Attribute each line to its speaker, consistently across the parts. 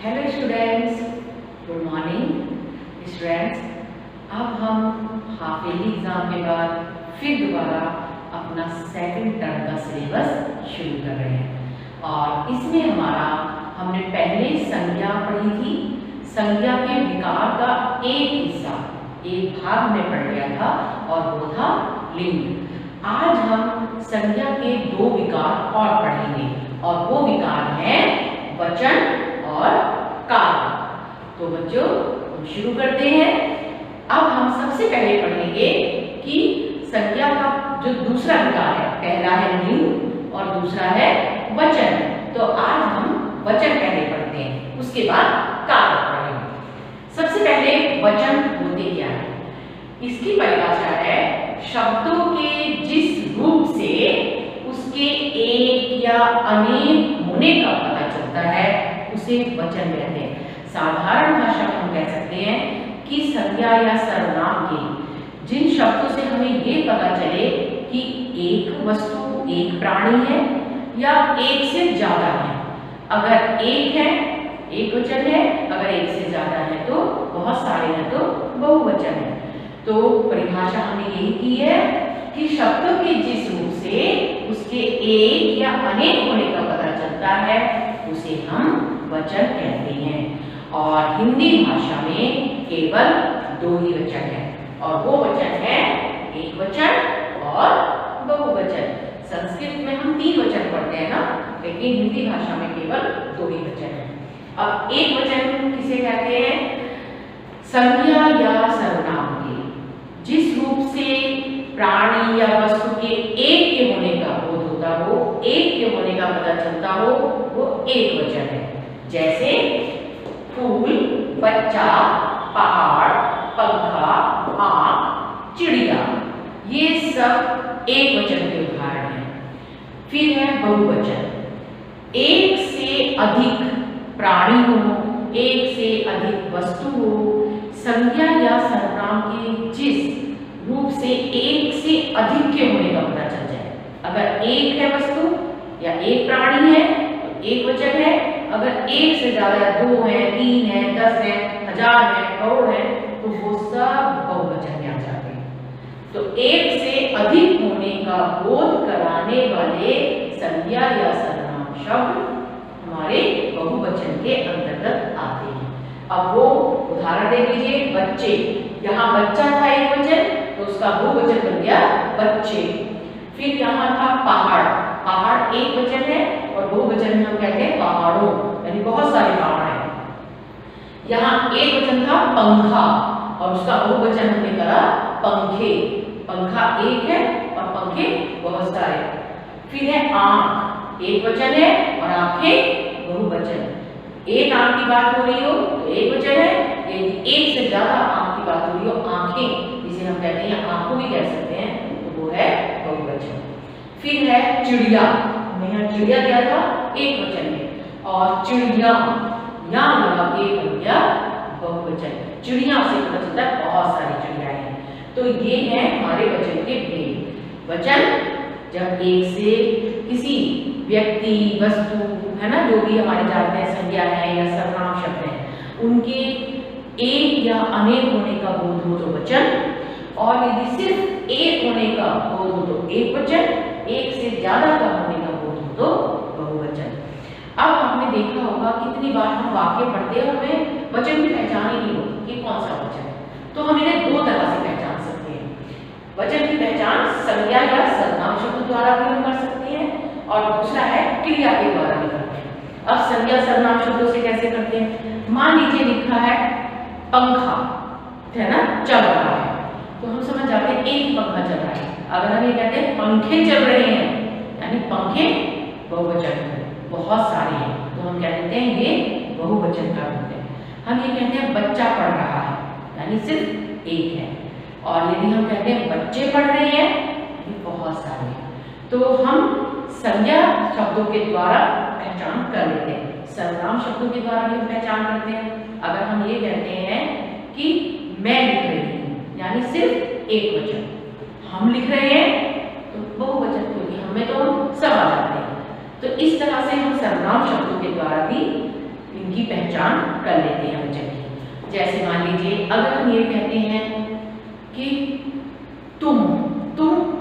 Speaker 1: Hello students, good morning students. अब हम half yearly exam के बाद फिर दोबारा अपना सेकंड टर्म का सिलेबस शुरू कर रहे हैं और इसमें हमने पहले संज्ञा पढ़ी थी। संज्ञा के विकार का एक हिस्सा एक भाग में पढ़ लिया था और वो था लिंग। आज हम संज्ञा के दो विकार और पढ़ेंगे और वो विकार हैं वचन और काल। तो बच्चों हम शुरू करते हैं। अब हम सबसे पहले पढ़ेंगे कि संज्ञा का जो दूसरा विकार है, पहला है लिंग और दूसरा है वचन। तो आज हम वचन पहले पढ़ते हैं, उसके बाद काल पढ़ेंगे। सबसे पहले वचन होते क्या है, इसकी परिभाषा है शब्दों के जिस रूप से उसके एक या अनेक होने का पता चलता है उसे वचन कहते हैं। साधारण भाषा में हम कह सकते हैं कि संज्ञा या सर्वनाम के जिन शब्दों से हमें ये पता चले कि एक वस्तु एक प्राणी है या एक से ज्यादा है। अगर एक है एक वचन है, अगर एक से ज्यादा है तो बहुत सारे हैं तो बहुवचन है। तो परिभाषा हमने यही की है कि शब्दों के जिस रूप से उसके एक या अनेक होने का पता चलता है उसे हम वचन कहते हैं। और हिंदी भाषा में केवल दो ही वचन है और वो वचन है एक वचन और बहुवचन। संस्कृत में हम तीन वचन पढ़ते हैं ना, लेकिन हिंदी भाषा में केवल दो ही वचन है। अब एक वचन किसे कहते हैं, संज्ञा या सर्वनाम के जिस रूप से प्राणी या वस्तु के एक के होने का बोध होता हो, एक के होने का पता चलता हो, वो एक वचन है। जैसे फूल, बच्चा, पहाड़, पंखा, आँख, चिड़िया, ये सब एक वचन के उदाहरण हैं। फिर है बहुवचन, एक से अधिक प्राणी हो, एक से अधिक वस्तु हो, संज्ञा या सर्वनाम के जिस रूप से एक से अधिक के होने का पता चल जाए। अगर एक है वस्तु या एक प्राणी है तो एक वचन है, अगर एक से ज्यादा दो है, तीन है, 10 है, 1000 है, करोड़ है तो वो सब बहुवचन में आ जाते हैं। तो एक से अधिक होने का बोध कराने वाले संज्ञा या सर्वनाम शब्द हमारे बहुवचन के अंतर्गत आते हैं। अब वो उदाहरण दे दीजिए, बच्चे, यहाँ बच्चा था एक वचन तो उसका बहुवचन बन गया बच्चे। फिर यहाँ था पहाड़, पहाड़ एक वचन है और बहुवचन में हम कहते हैं पहाड़ों, यानी बहुत सारे पहाड़ हैं। यहाँ एक वचन था पंखा और उसका बहुवचन हमने करा पंखे, पंखा एक है और पंखे बहुत सारे। फिर है आँख, एक वचन है और आंखें बहुवचन। एक आँख की बात हो रही हो तो एक वचन है, यदि एक से ज्यादा आँख की बात हो रही हो, आंखें जिसे हम कहते हैं आंखों भी कह सकते हैं, तो वो है बहुवचन। फिर है चिड़िया, हमने यहाँ चिड़िया दिया था एक वचन में और चिड़िया यहाँ लगा के बन गया बहुवचन। चिड़िया से पता चलता है बहुत सारी चिड़िया हैं। तो ये है हमारे वचन के भेद। वचन जब एक से किसी व्यक्ति, वस्तु, है ना, जो भी हमारे जानते हैं संज्ञा है या सर्वनाम शब्द है, उनके एक या अनेक होने का बोध हो तो वचन, और यदि सिर्फ एक होने का बोध हो तो एक वचन, एक से ज्यादा का होने का बोध हो तो बहुवचन। अब आपने देखा होगा कितनी बार हम वाक्य पढ़ते हैं हमें वचन की पहचान ही नहीं होती कि कौन सा वचन है। तो हम इन्हें दो तरह से पहचान सकते हैं। वचन की पहचान संज्ञा या सर्वनाम शब्द द्वारा भी हम कर सकते हैं और दूसरा है क्रिया के द्वारा भी करते हैं। अब संज्ञा सर्वनाम शब्दों से कैसे करते हैं, मान लीजिए लिखा है पंखा, है ना, चल रहा है, तो हम समझ जाते हैं एक पंखा चल रहा है। अगर हम ये कहते हैं पंखे चल रहे हैं, यानी पंखे बहुवचन है, बहुत सारे हैं, तो हम क्या कहते हैं ये बहुवचन का रूप है। हम ये कहते हैं बच्चा पढ़ रहा है, यानी सिर्फ एक है। और यदि हम कहते हैं बच्चे पढ़ रहे हैं, ये बहुत सारे हैं। तो हम संज्ञा शब्दों के द्वारा पहचान कर लेते हैं, सर्वनाम शब्दों के द्वारा भी पहचान करते हैं। अगर हम ये कहते हैं कि मैं लिख रही हूँ, यानी सिर्फ एक वचन, हम लिख रहे हैं तो बहुवचन, क्योंकि हमें तो सब आ जाते हैं। तो इस तरह से हम सर्वनाम शब्दों के द्वारा भी इनकी पहचान कर लेते हैं वचन की। जैसे मान लीजिए अगर हम ये कहते हैं कि तुम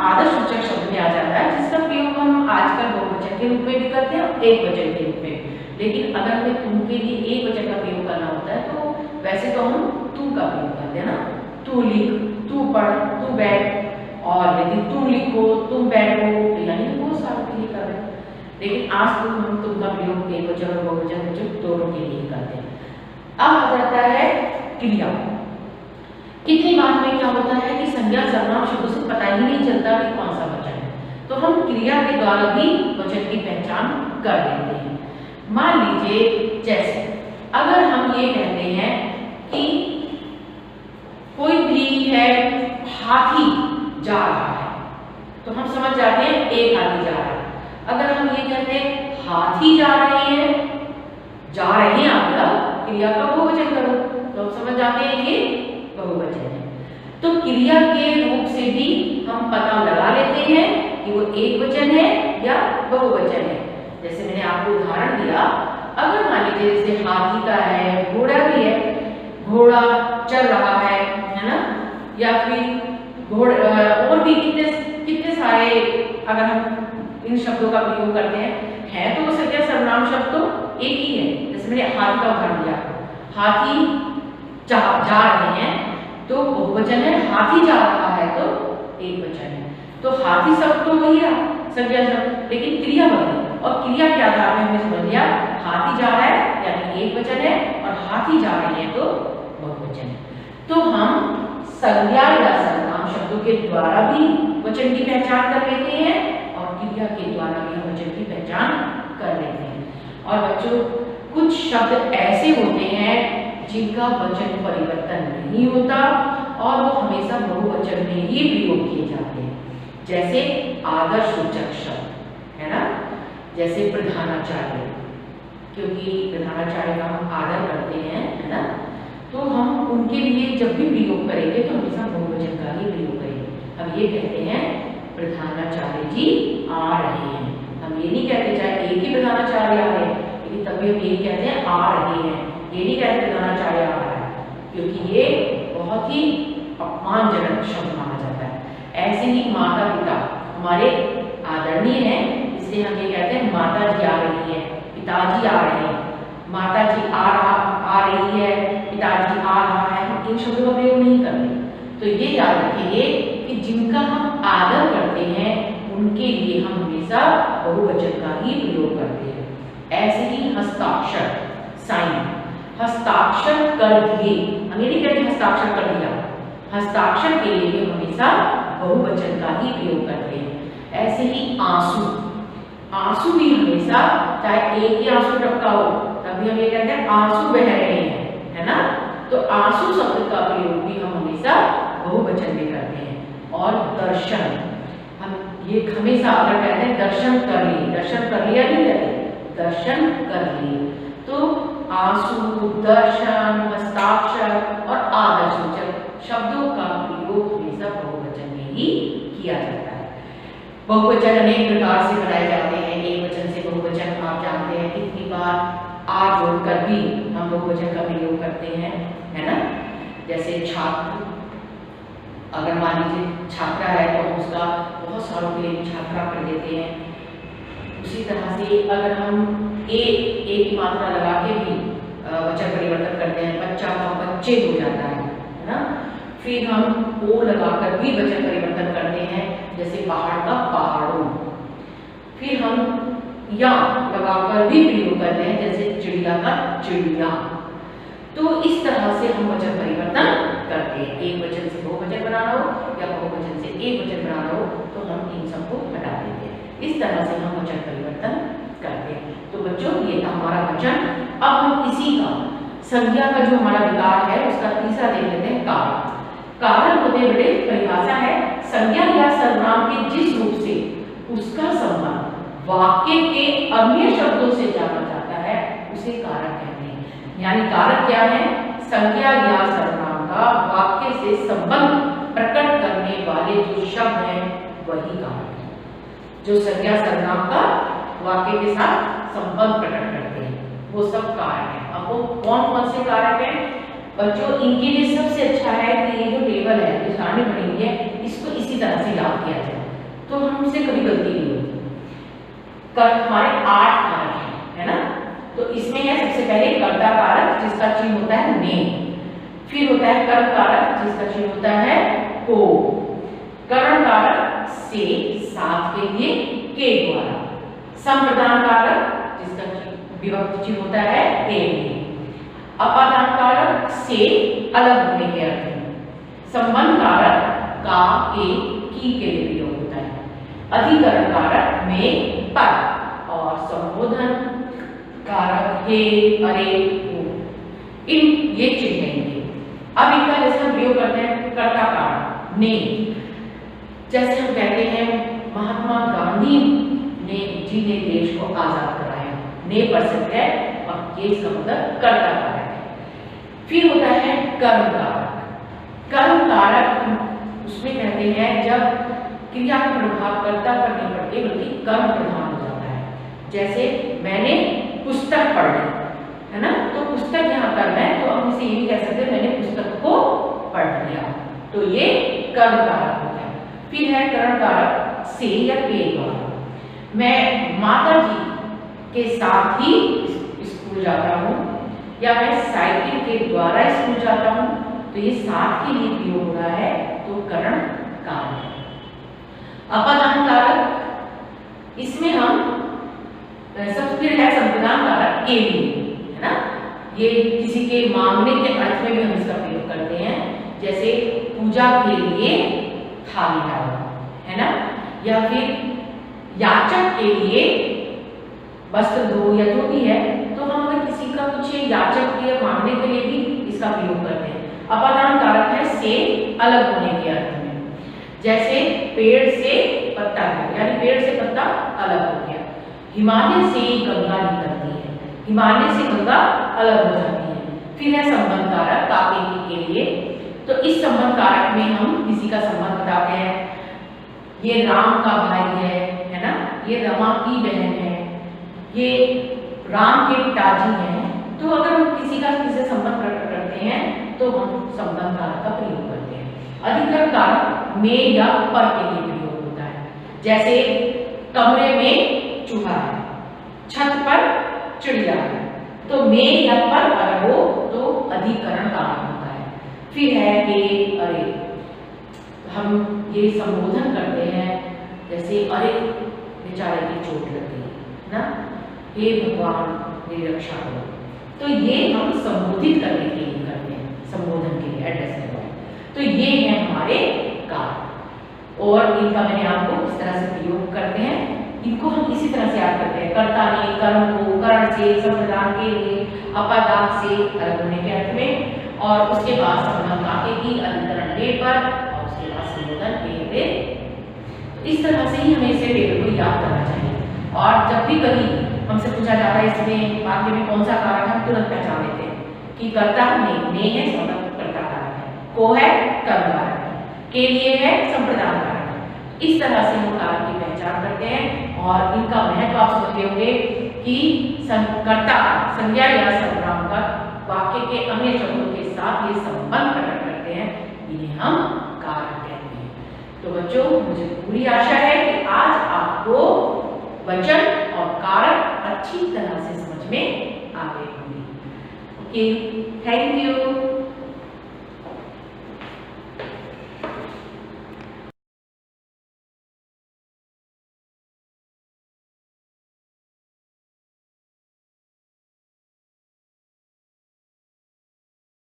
Speaker 1: आदर्श सूचक शब्द में आ जाता है, जिसका प्रयोग हम आजकल बहुवचन के रूप में भी करते हैं और एक वचन के रूप में। लेकिन अगर हमें तुम के लिए एक वचन का प्रयोग करना होता है तो वैसे तो हम तू का प्रयोग करते हैं ना, तू लिख, तू पढ़, तू बैठ। और यदि तुम लिखो, तुम बैठो, तो यानी बहुत सारों के लिए कर रहे हैं। लेकिन आज तो हम तुम का प्रयोग एक वचन और बहुवचन दोनों के लिए करते हैं। अब आ जाता है क्रिया। कितनी बार में क्या होता है कि संज्ञा सर्वनाम शब्दों से पता ही नहीं चलता कि कौन सा वचन है, तो हम क्रिया के द्वारा भी वचन की पहचान कर लेते हैं। मान लीजिए जैसे अगर हम ये कहते हैं कि कोई भी है, हाथी जा रहा है, तो हम समझ जाते हैं एक हाथी जा रहा है। अगर हम ये कहते हैं हाथी जा रहे हैं, जा रहे हैं आप क्रिया का बहुवचन करो, तो हम समझ जाते हैं ये बहुवचन है। तो क्रिया के रूप से भी हम पता लगा लेते हैं कि वो एक वचन है या बहुवचन है। जैसे मैंने आपको उदाहरण दिया, अगर मान लीजिए जैसे हाथी का है, घोड़ा भी है, घोड़ा चल रहा है ना, या फिर और भी कितने सारे अगर हम इन शब्दों का प्रयोग करते हैं तो वो संज्ञा सर्वनाम शब्द तो एक ही है। जैसे मैंने हाथी का उदाहरण दिया, हाथी जा रहे हैं तो बहुवचन है, हाथी जा रहा है तो एक वचन है। तो हाथी शब्द तो वही रहा संज्ञा शब्द, लेकिन क्रिया बदली, और क्रिया के आधार में हमने समझ लिया हाथी जा रहा है यानी एक वचन है, और हाथी जा रहे हैं तो बहुवचन है। तो हम संज्ञा या सर्वनाम शब्दों के द्वारा भी वचन की पहचान कर लेते हैं और क्रिया के द्वारा भी हम वचन की पहचान कर लेते हैं। और बच्चों कुछ शब्द ऐसे होते हैं जिनका वचन परिवर्तन नहीं होता और वो हमेशा बहुवचन में ही प्रयोग किए जाते हैं। जैसे आदर्श सूचक शब्द है ना, जैसे प्रधानाचार्य, क्योंकि प्रधानाचार्य का हम आदर करते हैं है ना, तो हम उनके लिए जब भी प्रयोग करेंगे तो हमेशा बहुवचन का ही प्रयोग करेंगे। हम ये कहते हैं प्रधानाचार्य जी आ रहे हैं, हम ये नहीं कहते चाहे एक ही प्रधानाचार्य आ रहे हैं, लेकिन तभी हम यही कहते हैं आ रहे हैं, ये नहीं कहते प्रधानाचार्य आ रहा है, क्योंकि ये बहुत ही अपमानजनक शब्द माना जाता है। ऐसे ही माता पिता हमारे आदरणीय हैं, इसलिए हम ये कहते हैं माता जी आ रही है, पिताजी आ रहे हैं, माता जी आ रही है, पिताजी आ रहा है, हम इन शब्दों का प्रयोग नहीं करते। तो ये याद रखिए कि जिनका हम आदर करते हैं उनके लिए हम हमेशा बहुवचन का ही प्रयोग करते हैं। ऐसे ही हस्ताक्षर, साइन, हस्ताक्षर कर दिए, हम ये नहीं कहते हस्ताक्षर कर दिया, हस्ताक्षर के लिए भी हमेशा बहुवचन का ही प्रयोग करते हैं। ऐसे ही आंसू, आंसू भी हमेशा चाहे एक ही आंसू टपका हो तभी हम ये कहते हैं आंसू बह रहे हैं, है ना। तो आंसू शब्द का प्रयोग भी हम हमेशा बहुवचन में करते हैं। और दर्शन, हम ये हमेशा अगर कहते हैं दर्शन कर लिए, दर्शन कर लिया नहीं कहते, दर्शन कर लिए। तो आंसू, दर्शन, हस्ताक्षर और आदर्शसूचक शब्दों का प्रयोग हमेशा बहुवचन में ही किया जाता है। बहुवचन अनेक प्रकार से बनाए जाते हैं। एक वचन से बहुवचन आप जानते हैं कितनी बार आ जोड़कर भी हम बहुवचन का प्रयोग करते हैं, है ना। जैसे छात्र, अगर मान लीजिए छात्रा है तो हम उसका बहुत सारों के लिए छात्रा कर देते हैं। उसी तरह से अगर हम एक मात्रा लगा के भी वचन परिवर्तन करते हैं, बच्चा का बच्चे हो जाता है ना। फिर हम ओ लगाकर भी वचन परिवर्तन करते हैं, जैसे पहाड़ का पहाड़ों। फिर हम या लगाकर भी प्रयोग करते हैं, जैसे चिड़िया का चिड़िया। तो इस तरह से हम वचन परिवर्तन करते हैं। एक वचन से बहुवचन बनाना हो या बहुवचन से एक वचन बनाना हो तो हम इन सबको हटा देते हैं। इस तरह से हम वचन परिवर्तन करते हैं। तो बच्चों ये था हमारा वचन। अब हम इसी का संज्ञा का जो हमारा विकार है उसका तीसरा देख लेते हैं, कारण। कारण होते बड़े परिभाषा है संज्ञा या सर्वनाम के जिस रूप से उसका संबंध वाक्य के अन्य शब्दों से जाना जाता है उसे कारक कहते हैं। यानी कारक क्या है, संज्ञा या सर्वनाम का वाक्य से संबंध प्रकट करने वाले जो शब्द हैं वही कारक है। जो संज्ञा सर्वनाम का वाक्य के साथ संबंध प्रकट करते हैं वो सब कारक है। आपको कौन कौन से कारक हैं बच्चों, इनके लिए सबसे अच्छा है कि ये जो टेबल है, जो सारणी बनी हुई है, इसको इसी तरह से याद किया जाए, तो हमसे कभी गलती नहीं होती। हमारे 8 कारक हैं, है ना। तो इसमें है सबसे पहले कर्ता कारक जिसका चिन्ह होता है ने, फिर होता है कर्म कारक जिसका चिन्ह होता है को, करण कारक से साथ के लिए के द्वारा, संप्रदान कारक जिसका विभक्ति चिन्ह होता है के लिए, अपादान कारक से अलग होने के अर्थ में, संबंध कारक का के की के लिए प्रयोग होता है, अधिकरण कारक में पर, और संबोधन कारक हे अरे हो, इन ये चिन्ह हैं इनके। अब इनका जैसे हम प्रयोग करते हैं कर्ता कारक ने, जैसे हम कहते हैं महात्मा गांधी जी ने देश को आजाद कराया, ने परसेंट है और ये इसका मतलब कर्ता कारक है। फिर होता है कर्म कारक, कर्म कारक उसमें कहते हैं जब क्रिया का प्रभाव कर्ता पर नहीं पड़ते बल्कि कर्म प्रधान हो जाता है, जैसे मैंने पुस्तक पढ़ ली, है ना, तो पुस्तक यहाँ कर्म है, तो हम इसे ये भी कह सकते हैं मैंने पुस्तक को पढ़ लिया, तो ये कर्म कारक होता है। फिर है करण कारक से या के द्वारा, मैं माता जी के साथ ही स्कूल जाता हूँ, या मैं साइकिल के द्वारा स्कूल जाता हूँ, तो ये साथ के लिए प्रयोग हो रहा है, तो करण कारक है। अपादान कारक, इसमें हम सब फिर है संप्रदान कारक के लिए, है ना, ये किसी के मांगने के अर्थ में भी हम इसका प्रयोग करते हैं, जैसे पूजा के लिए थाली डालो, है ना, या फिर याचक के लिए वस्त्र दो या जो भी है, तो हम अगर किसी का कुछ याचक के मांगने के लिए भी इसका प्रयोग करते हैं। अपादान कारक है से अलग होने के अर्थ में, जैसे पेड़ से पत्ता गिरा, यानी पेड़ से पत्ता अलग हो गया, हिमालय से गंगा निकलती है, हिमालय से गंगा अलग हो जाती है। फिर है संबंध कारक काके के लिए, तो इस संबंध कारक में हम किसी का संबंध बताते हैं, ये राम का भाई है ना, ये रमा की बहन है, ये राम के पिताजी हैं, तो अगर हम किसी का किसी से संबंध प्रकट करते हैं तो हम संबंध कारक का प्रयोग करते हैं। अधिकरण कारक में या पर के लिए प्रयोग होता है, जैसे कमरे में चूहा है, छत पर चिड़िया है, तो में या पर अगर हो तो अधिकरण कारक होता है। फिर है के अरे, हम ये संबोधन करते हैं, जैसे अरे बेचारे की चोट लग गई ना, हे भगवान मेरी रक्षा करो, तो ये हम संबोधित करने के लिए करते हैं, संबोधन के लिए, एड्रेस के लिए। तो ये है हमारे कारक, और इनका मैंने आपको किस तरह से प्रयोग करते हैं, इनको हम इसी तरह से याद करते हैं, कर्ता ने, कर्म को, करण से, संप्रदान के लिए, अपादान से अलग होने के अर्थ में, और उसके बाद संबंध काके की, अधिकरण ले पर, और उसके बाद संबोधन के। इस तरह से ही हमें इसे टेबल को याद करना चाहिए, और जब भी कहीं हमसे पूछा जाता है इसमें वाक्य में कौन सा कारक है, तुरंत पहचान लेते हैं कि कर्ता ने है, कर्ता कारक है, को है कर्म कारक है, के लिए है संप्रदान कारक है। इस तरह से हम कारक की पहचान करते हैं, और इनका महत्व आप समझते होंगे कि कर्ता संज्ञा या सर्वनाम का वाक्य के अन्य शब्दों के साथ ये संबंध प्रकट करते हैं, इन्हें हम कारक कहते हैं। तो बच्चों, मुझे पूरी आशा है कि आज आपको वचन और कारक अच्छी तरह से समझ में आ गए होंगे। Okay, thank you.